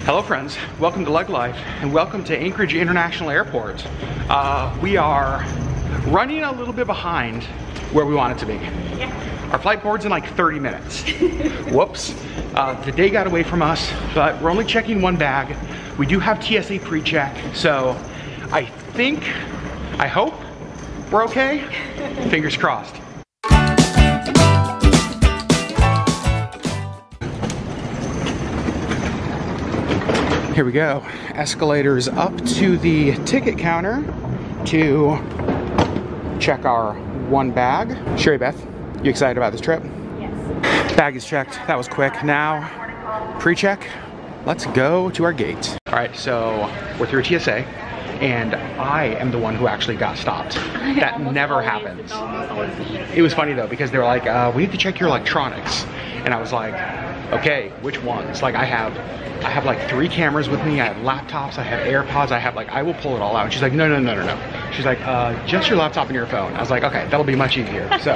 Hello friends, welcome to Lug Life and welcome to Anchorage International Airport. We are running a little bit behind where we want it to be. Yeah. Our flight board's in like 30 minutes. Whoops. The day got away from us, but we're only checking one bag. We do have TSA pre-check, so I hope we're okay. Fingers crossed. Here we go. Escalators up to the ticket counter to check our one bag. Sherry Beth, you excited about this trip? Yes. Bag is checked. That was quick. Now, pre-check. Let's go to our gate. All right, so we're through TSA, and I am the one who actually got stopped. That never happens. It was funny though, because they were like, we need to check your electronics. And I was like, okay, which ones? Like I have like 3 cameras with me, I have laptops, I have AirPods, I will pull it all out. And she's like, no. She's like, just your laptop and your phone. I was like, okay, that'll be much easier. So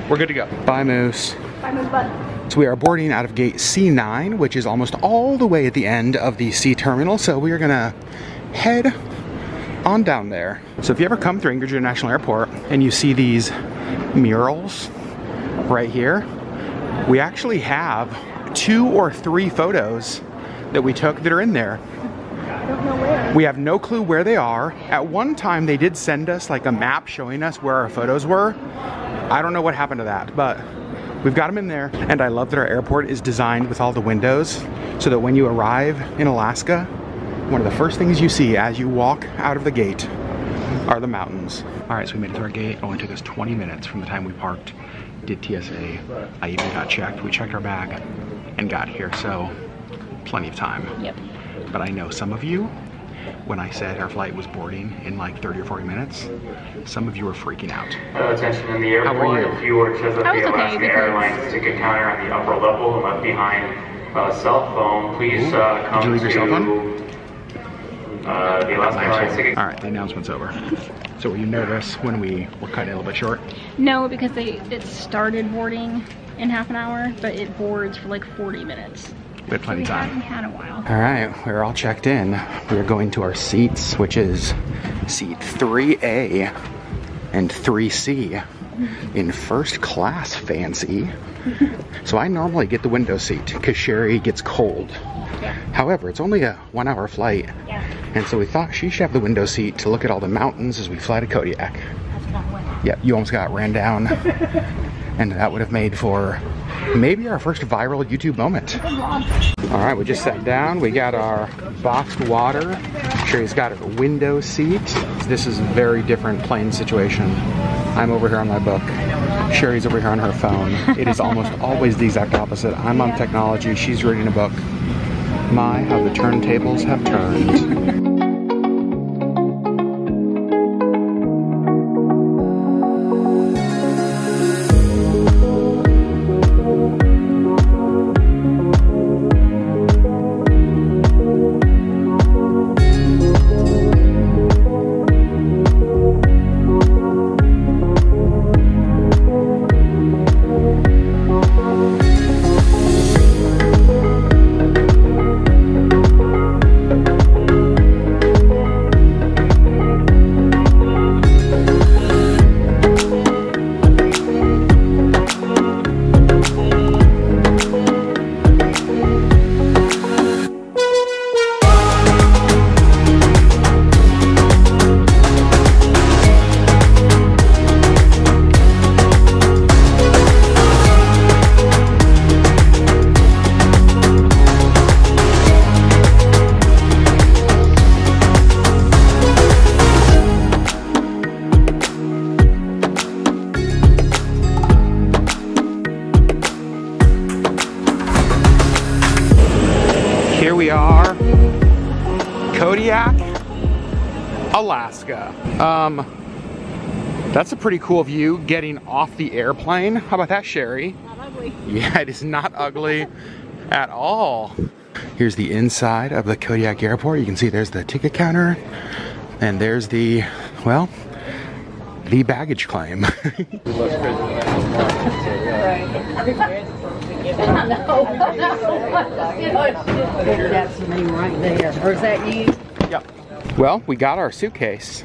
we're good to go. Bye, Moose. Bye, Moose Bud. So we are boarding out of gate C9, which is almost all the way at the end of the C terminal. So we are gonna head on down there. So if you ever come through Anchorage International Airport and you see these murals right here, we actually have 2 or 3 photos that we took that are in there. I don't know where. We have no clue where they are. At one time they did send us like a map showing us where our photos were. I don't know what happened to that, but we've got them in there. And I love that our airport is designed with all the windows so that when you arrive in Alaska, one of the first things you see as you walk out of the gate are the mountains. All right, so we made it to our gate. It only took us 20 minutes from the time we parked, did TSA. I even got checked. We checked our bag and got here, so plenty of time. Yep. But I know some of you, when I said our flight was boarding in like 30 or 40 minutes, some of you were freaking out. Attention in the airport. How are you? If you were to visit the Alaska Airlines ticket counter on the upper level and left behind a cell phone, please come Did you leave your cell phone? The Alaska Airlines ticket. All right, the announcement's over. So were you nervous when we were cutting a little bit short? No, because it started boarding in half an hour, but it boards for like 40 minutes. We had plenty of time. We had a while. All right, we're all checked in. We're going to our seats, which is seat 3A and 3C in first class fancy. So I normally get the window seat because Sherry gets cold. Yeah. However, it's only a 1-hour flight. Yeah. And so we thought she should have the window seat to look at all the mountains as we fly to Kodiak. That's not what. Yep, you almost got ran down. And that would have made for maybe our first viral YouTube moment. All right, we just sat down. We got our boxed water. Sherry's got her window seat. This is a very different plane situation. I'm over here on my book. Sherry's over here on her phone. It is almost always the exact opposite. I'm on technology, she's reading a book. My, how the turntables have turned. Here we are, Kodiak, Alaska. That's a pretty cool view getting off the airplane. How about that, Sherry? Not ugly. Yeah, it is not ugly at all. Here's the inside of the Kodiak Airport. You can see there's the ticket counter, and there's the, well, the baggage claim. I know. That's me right there. Or is that you? Yep. Well, we got our suitcase,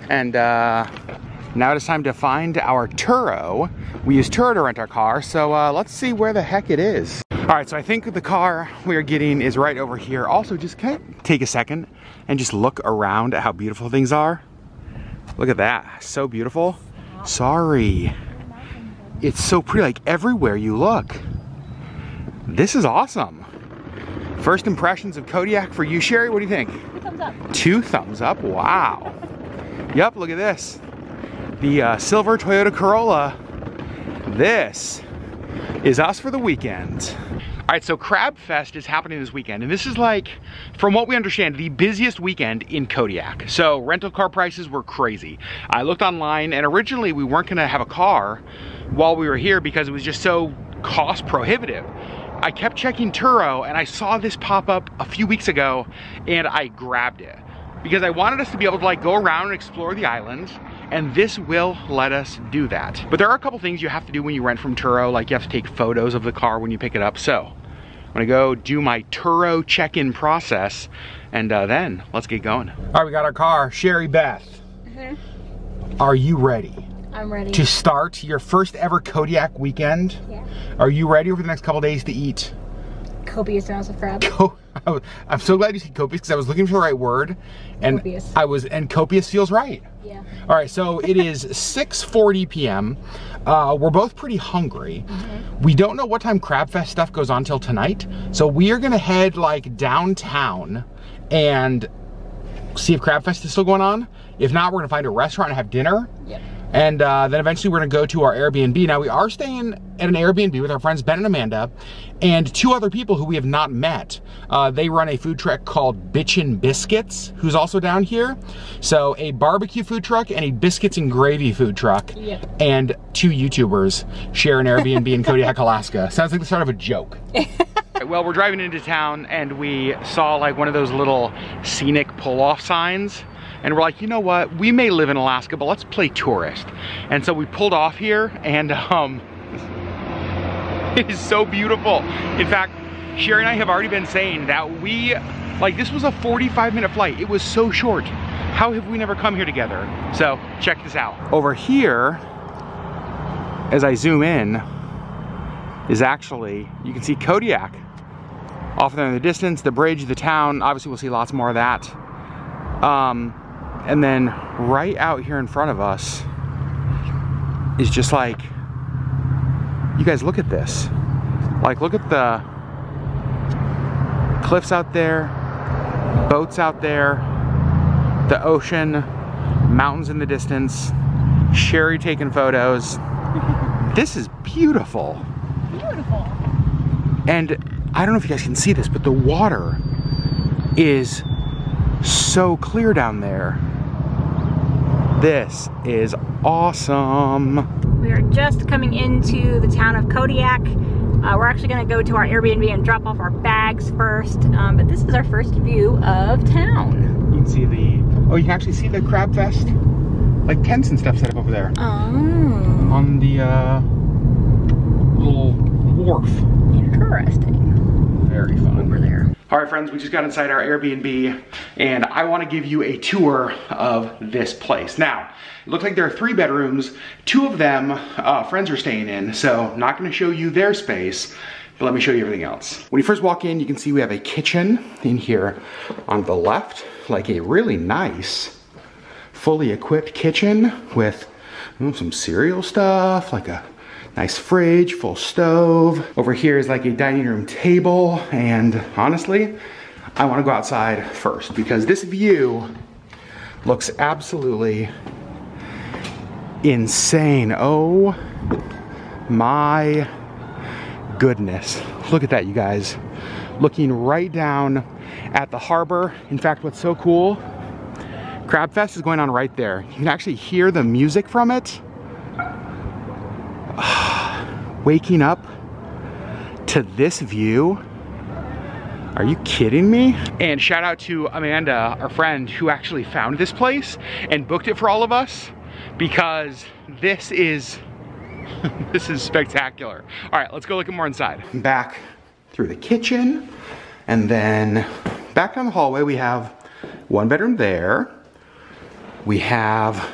and now it's time to find our Turo. We use Turo to rent our car, so let's see where the heck it is. All right, so I think the car we are getting is right over here. Also, just can I take a second and just look around at how beautiful things are? Look at that, so beautiful. Sorry. It's so pretty, like everywhere you look. This is awesome. First impressions of Kodiak for you, Sherry, what do you think? 2 thumbs up. 2 thumbs up, wow. Yep, look at this. The silver Toyota Corolla. This is us for the weekend. All right, so Crab Fest is happening this weekend, and this is like, from what we understand, the busiest weekend in Kodiak. So rental car prices were crazy. I looked online, and originally we weren't gonna have a car while we were here because it was just so cost prohibitive. I kept checking Turo, and I saw this pop up a few weeks ago, and I grabbed it because I wanted us to be able to like go around and explore the island, and this will let us do that. But there are a couple things you have to do when you rent from Turo, like you have to take photos of the car when you pick it up. So I'm gonna go do my Turo check-in process, and then let's get going. All right, we got our car. Sherry Beth, are you ready? I'm ready. To start your first ever Kodiak weekend? Yeah. Are you ready over the next couple days to eat? Copious amounts of crab. I'm so glad you said copious because I was looking for the right word, and Copious. and copious feels right. Yeah. All right, so it is 6:40 p.m. We're both pretty hungry. We don't know what time Crab Fest stuff goes on till tonight, so we are gonna head like downtown and see if Crab Fest is still going on. If not, we're gonna find a restaurant and have dinner. Yep. And then eventually we're gonna go to our Airbnb. Now we are staying at an Airbnb with our friends Ben and Amanda and 2 other people who we have not met. They run a food truck called Bitchin' Biscuits, who's also down here. So a barbecue food truck and a biscuits and gravy food truck. Yep. And 2 YouTubers share an Airbnb in Kodiak, Alaska. Sounds like the start of a joke. Well, we're driving into town and we saw like one of those little scenic pull-off signs. And we're like, you know what? We may live in Alaska, but let's play tourist. And so we pulled off here, and it is so beautiful. In fact, Sherry and I have already been saying that this was a 45-minute flight. It was so short. How have we never come here together? So check this out. Over here, as I zoom in, is actually, you can see Kodiak. Off there in the distance, the bridge, the town. Obviously, we'll see lots more of that. And then right out here in front of us is just like, you guys look at this. Like, look at the cliffs out there, boats out there, the ocean, mountains in the distance, Sherry taking photos. This is beautiful. Beautiful. And I don't know if you guys can see this, but the water is so clear down there. This is awesome. We are just coming into the town of Kodiak. We're actually going to go to our Airbnb and drop off our bags first, but this is our first view of town. You can see you can actually see the Crab Fest, like tents and stuff set up over there. Oh. On the little wharf. Interesting. Very fun. Over there. All right, friends, we just got inside our Airbnb, and I want to give you a tour of this place. Now, it looks like there are 3 bedrooms. 2 of them, friends are staying in, so not going to show you their space, but let me show you everything else. When you first walk in, you can see we have a kitchen in here on the left, like a really nice, fully equipped kitchen with some cereal stuff, like a nice fridge, full stove. Over here is like a dining room table, and honestly, I want to go outside first because this view looks absolutely insane. Oh my goodness. Look at that, you guys. Looking right down at the harbor. In fact, what's so cool, Crab Fest is going on right there. You can actually hear the music from it. Waking up to this view? Are you kidding me? And shout out to Amanda, our friend, who actually found this place and booked it for all of us, because this is This is spectacular. All right, let's go look at more inside. Back through the kitchen, and then back down the hallway, we have one bedroom there. We have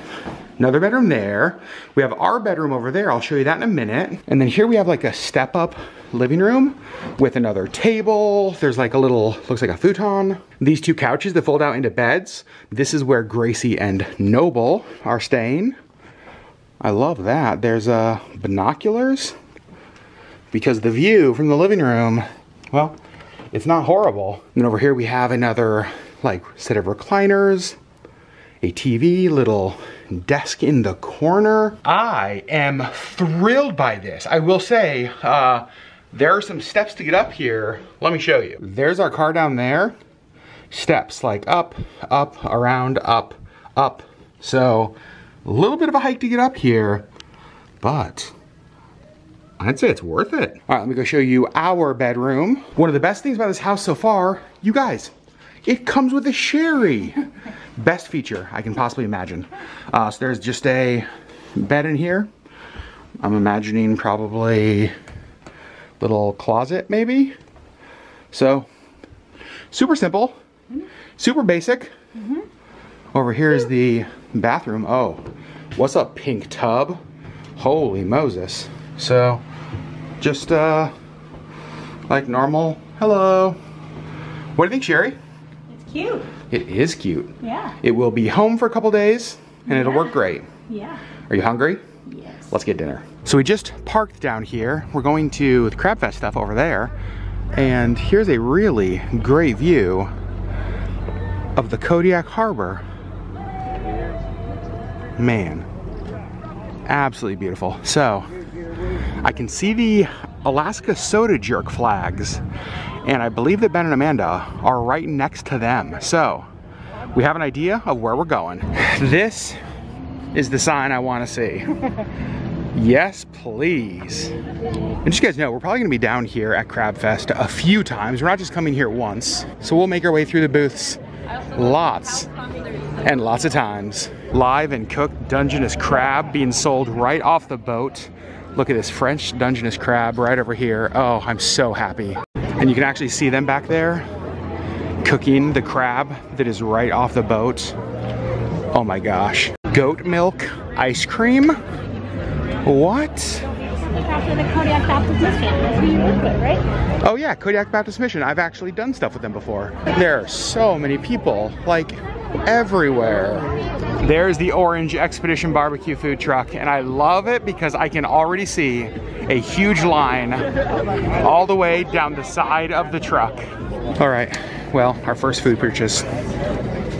another bedroom there. We have our bedroom over there. I'll show you that in a minute. And then here we have like a step up living room with another table. There's like a little, looks like a futon. These two couches that fold out into beds. This is where Gracie and Noble are staying. I love that. There's binoculars because the view from the living room, well, it's not horrible. And over here we have another like set of recliners, a TV, little desk in the corner. I am thrilled by this. I will say, there are some steps to get up here. Let me show you. There's our car down there. Steps like up, up, around, up, up. So a little bit of a hike to get up here, but I'd say it's worth it. All right, let me go show you our bedroom. One of the best things about this house so far, you guys, it comes with a Sherry. Best feature I can possibly imagine. So there's just a bed in here. I'm imagining probably little closet maybe. So super simple, super basic. Over here is the bathroom. Oh, what's up, pink tub? Holy Moses. So just like normal. Hello. What do you think, Sherry? It's cute. It is cute. Yeah. It will be home for a couple days and it'll work great. Yeah. Are you hungry? Yes. Let's get dinner. So we just parked down here. We're going to the Crab Fest stuff over there. And here's a really great view of the Kodiak Harbor. Man, absolutely beautiful. So I can see the Alaska Soda Jerk flags, and I believe that Ben and Amanda are right next to them. So we have an idea of where we're going. This is the sign I want to see. Yes, please. And just so you guys know, we're probably gonna be down here at Crab Fest a few times. We're not just coming here once. So we'll make our way through the booths lots and lots of times. Live and cooked Dungeness crab being sold right off the boat. Look at this French Dungeness crab right over here. Oh, I'm so happy. And you can actually see them back there cooking the crab that is right off the boat. Oh my gosh. Goat milk ice cream? What? Look after the Kodiak Baptist Mission. That's who you work with, right? Oh yeah, Kodiak Baptist Mission. I've actually done stuff with them before. There are so many people, like everywhere. There's the Orange Expedition barbecue food truck, and I love it because I can already see a huge line all the way down the side of the truck. All right, well, our first food purchase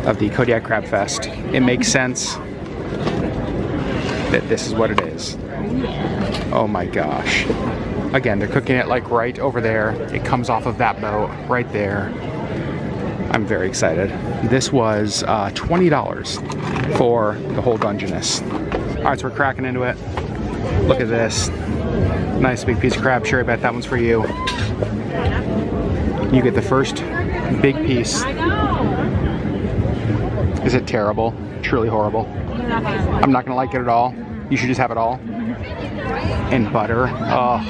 of the Kodiak Crab Fest. It makes sense that this is what it is. Oh my gosh. Again, they're cooking it like right over there. It comes off of that boat right there. I'm very excited. This was $20 for the whole Dungeness. All right, so we're cracking into it. Look at this. Nice big piece of crab. Sherry Bet, that one's for you. You get the first big piece. Is it terrible? Truly horrible. I'm not gonna like it at all. You should just have it all. And butter. Oh.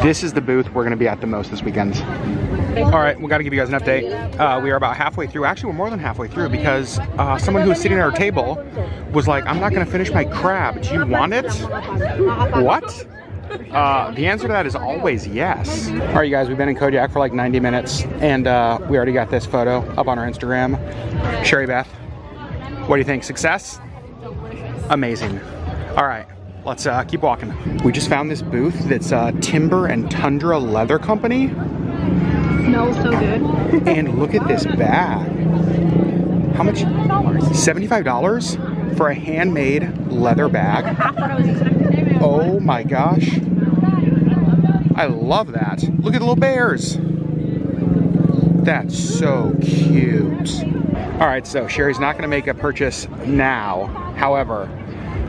This is the booth we're gonna be at the most this weekend. All right, we gotta give you guys an update. We are about halfway through. Actually, we're more than halfway through because someone who was sitting at our table was like, I'm not gonna finish my crab. Do you want it? What? The answer to that is always yes. All right, you guys, we've been in Kodiak for like 90 minutes and we already got this photo up on our Instagram. Sherry Beth, what do you think? Success? Amazing. All right, let's keep walking. We just found this booth that's Timber and Tundra Leather Company. Smells so good. And look at this bag. How much? $75 for a handmade leather bag. Half what I was expecting. Oh my gosh. I love that. Look at the little bears. That's so cute. All right, so Sherry's not gonna make a purchase now. However,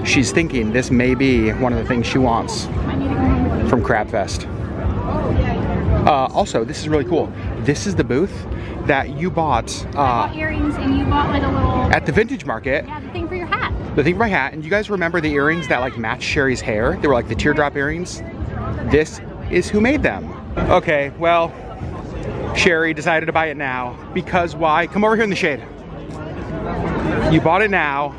she's thinking this may be one of the things she wants from Crab Fest. Also, this is really cool. This is the booth that you bought, I bought earrings and you bought like a little... at the vintage market. Yeah, the thing for your hat. the thing for my hat, and you guys remember the earrings that like match Sherry's hair? They were like the teardrop earrings. This is who made them. Okay, well, Sherry decided to buy it now because why? Come over here in the shade. You bought it now.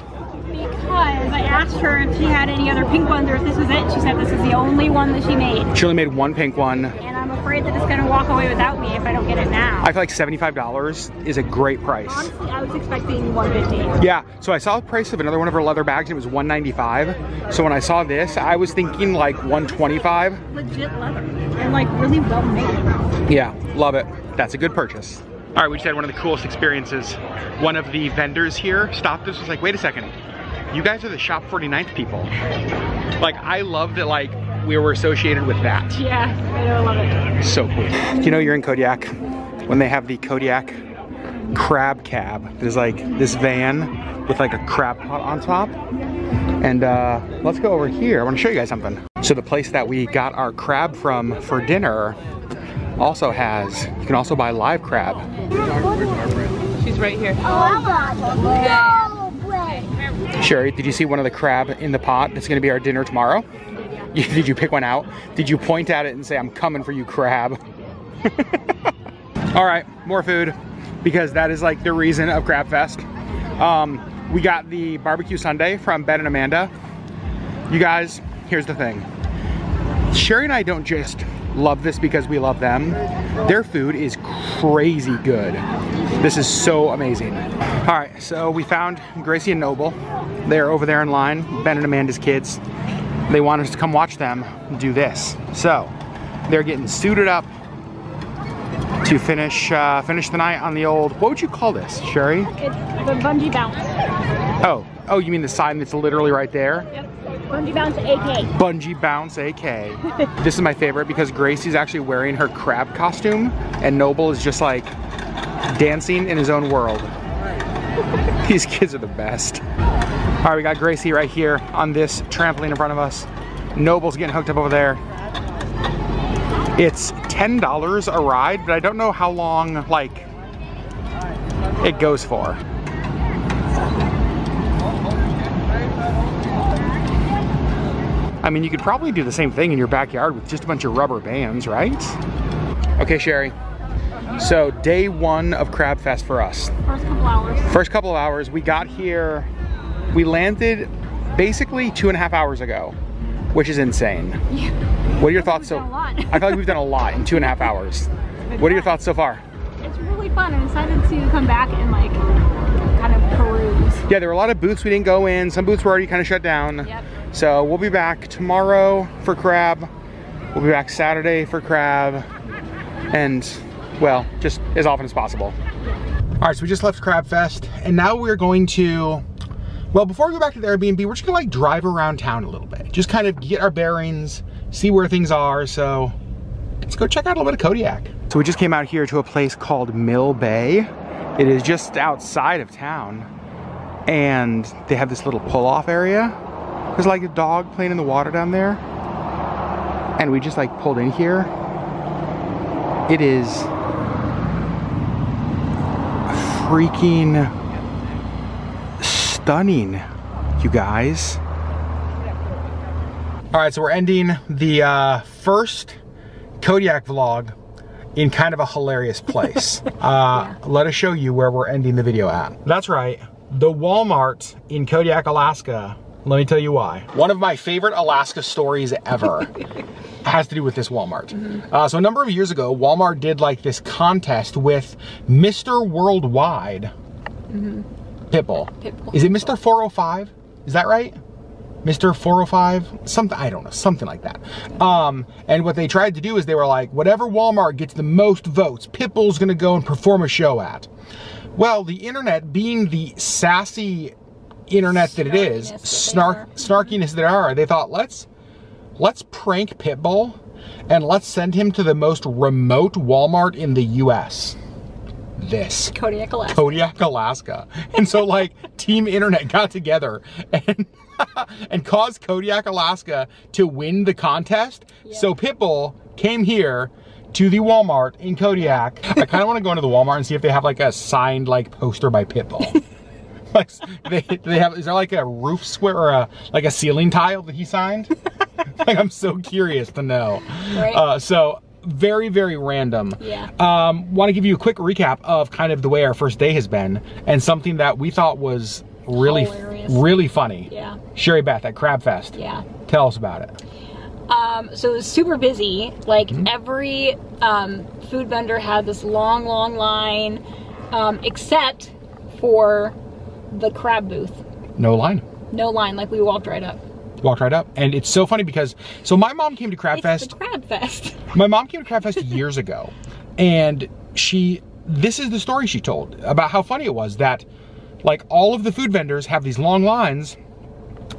Because I asked her if she had any other pink ones or if this was it. She said this is the only one that she made. She only made one pink one. And I'm afraid that it's gonna walk away without me if I don't get it now. I feel like $75 is a great price. Honestly, I was expecting $150. Yeah, so I saw the price of another one of her leather bags, and it was $195. So when I saw this, I was thinking like $125. Legit leather. And like really well made. Yeah, love it. That's a good purchase. All right, we just had one of the coolest experiences. One of the vendors here stopped us, was like, wait a second. You guys are the Shop 49th people. Like, I love that, like, we were associated with that. Yeah, I love it. So cool. You know you're in Kodiak when they have the Kodiak crab cab. There's like this van with like a crab pot on top. And let's go over here. I want to show you guys something. So the place that we got our crab from for dinner also has, you can also buy live crab. She's right here. Sherry, did you see one of the crab in the pot that's gonna be our dinner tomorrow? Did you pick one out? Did you point at it and say, I'm coming for you, crab? All right, more food, because that is like the reason of Crab Fest. We got the barbecue sundae from Ben and Amanda. You guys, here's the thing. Sherry and I don't just love this because we love them. Their food is crazy good. This is so amazing. All right, so we found Gracie and Noble. They're over there in line, Ben and Amanda's kids. They wanted us to come watch them do this. So they're getting suited up to finish the night on the old, what would you call this, Sherry? It's the bungee bounce. Oh, you mean the sign that's literally right there? Yep. Bungee bounce AK. Bungee bounce AK. This is my favorite because Gracie's actually wearing her crab costume and Noble is just like dancing in his own world. These kids are the best. All right, we got Gracie right here on this trampoline in front of us. Noble's getting hooked up over there. It's $10 a ride, but I don't know how long like it goes for. I mean, you could probably do the same thing in your backyard with just a bunch of rubber bands, right? Okay, Sherry. So day one of Crab Fest for us. First couple of hours. We got here, we landed basically 2.5 hours ago, which is insane. Yeah. What are your thoughts so far? I feel like we've done a lot in 2.5 hours. What are your thoughts so far? It's really fun. I'm excited to come back and like kind of peruse. Yeah, there were a lot of booths we didn't go in. Some booths were already kind of shut down. Yep. So we'll be back tomorrow for crab. We'll be back Saturday for crab. And, well, just as often as possible. All right, so we just left Crab Fest. And now we're going to, well, before we go back to the Airbnb, we're just gonna like drive around town a little bit. Just kind of get our bearings, see where things are. So let's go check out a little bit of Kodiak. So we just came out here to a place called Mill Bay. It is just outside of town. And they have this little pull-off area. There's like a dog playing in the water down there. And we just like pulled in here. It is freaking stunning, you guys. All right, so we're ending the first Kodiak vlog in kind of a hilarious place. Let us show you where we're ending the video at. That's right, the Walmart in Kodiak, Alaska. Let me tell you why. One of my favorite Alaska stories ever has to do with this Walmart. So a number of years ago, Walmart did like this contest with Mr. Worldwide Pitbull. Is it Mr. 405? Is that right? Mr. 405? Something, I don't know, something like that. And what they tried to do is they were like, whatever Walmart gets the most votes, Pitbull's gonna go and perform a show at. Well, the internet, being the sassy internet that it is, snarkiness that are, they thought, let's prank Pitbull and let's send him to the most remote Walmart in the US. This. Kodiak, Alaska. Kodiak, Alaska. And so like Team Internet got together and caused Kodiak, Alaska to win the contest. Yeah. So Pitbull came here to the Walmart in Kodiak. I kind of want to go into the Walmart and see if they have like a signed like poster by Pitbull. Like, they have, is there like a roof square or like a ceiling tile that he signed? Like, I'm so curious to know. Right. So very, very random. Yeah. Want to give you a quick recap of kind of the way our first day has been and something that we thought was really, Hilarious. really funny. Yeah. Sherry Beth at Crab Fest. Yeah. Tell us about it. So it was super busy. Like every food vendor had this long, long line, except for the crab booth. No line. No line, like we walked right up. Walked right up. And it's so funny because, so my mom came to Crab It's Fest. the Crab Fest. My mom came to Crab Fest years ago, and this is the story she told about how funny it was that, like, all of the food vendors have these long lines,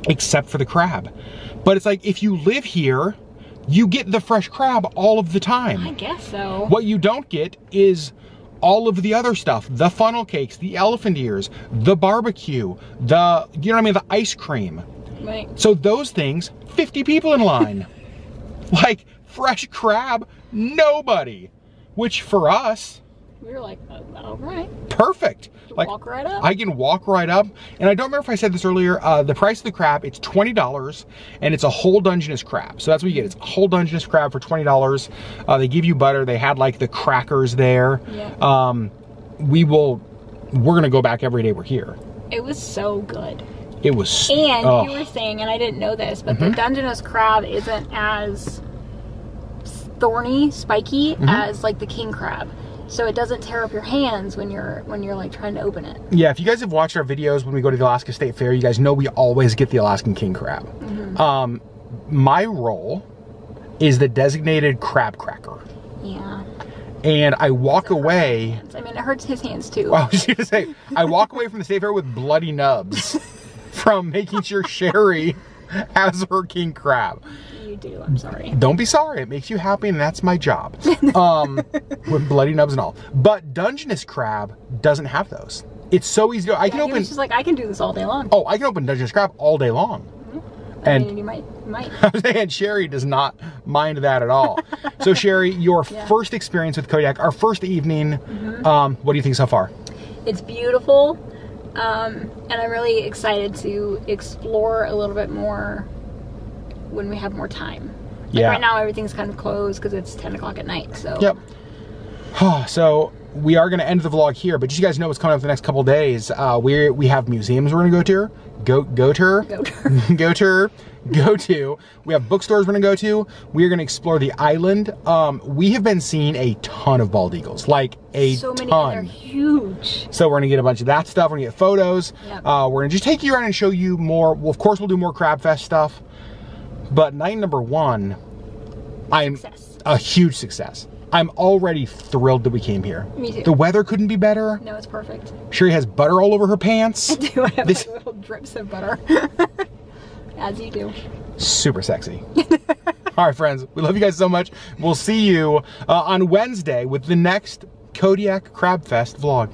except for the crab. But it's like, if you live here, you get the fresh crab all of the time. I guess so. What you don't get is all of the other stuff, the funnel cakes, the elephant ears, the barbecue, the, you know what I mean, the ice cream. Right. So those things, 50 people in line. Like, fresh crab, nobody. Which for us, We were like, all right. perfect. Like, Walk right up. I can walk right up. And I don't remember if I said this earlier, the price of the crab, it's $20, and it's a whole Dungeness crab. So that's what you get. It's a whole Dungeness crab for $20. They give you butter. They had like the crackers there. Yeah. We're gonna go back every day we're here. It was so good. It was, And oh. you were saying, and I didn't know this, but the Dungeness crab isn't as thorny, spiky as like the king crab. So it doesn't tear up your hands when you're like trying to open it. Yeah, if you guys have watched our videos when we go to the Alaska State Fair, you guys know we always get the Alaskan king crab. My role is the designated crab cracker. Yeah. And I walk away. I mean, it hurts his hands too. I was gonna say, I walk away from the State Fair with bloody nubs from making sure Sherry has her king crab. You do, I'm sorry. Don't be sorry, it makes you happy and that's my job. With bloody nubs and all. But Dungeness crab doesn't have those. It's so easy to, I can He open, was just like, I can do this all day long. oh, I can open Dungeness crab all day long. I mean, you might. And Sherry does not mind that at all. So Sherry, your first experience with Kodiak, our first evening, what do you think so far? It's beautiful, and I'm really excited to explore a little bit more when we have more time. Like Yeah. right now everything's kind of closed because it's 10 o'clock at night, so. Yep. So we are going to end the vlog here, but just so you guys know what's coming up the next couple days. We have museums we're going to go to. We have bookstores we're going to go to. We are going to explore the island. We have been seeing a ton of bald eagles, like a So many, ton. and they're huge. So we're going to get a bunch of that stuff. We're going to get photos. Yep. We're going to just take you around and show you more. Well, of course, we'll do more Crab Fest stuff. But night number one, I'm Success. a huge success. I'm already thrilled that we came here. Me too. The weather couldn't be better. No, it's perfect. Sherry has butter all over her pants. Do I have This- like little drips of butter? As you do. Super sexy. All right, friends, we love you guys so much. We'll see you on Wednesday with the next Kodiak Crab Fest vlog.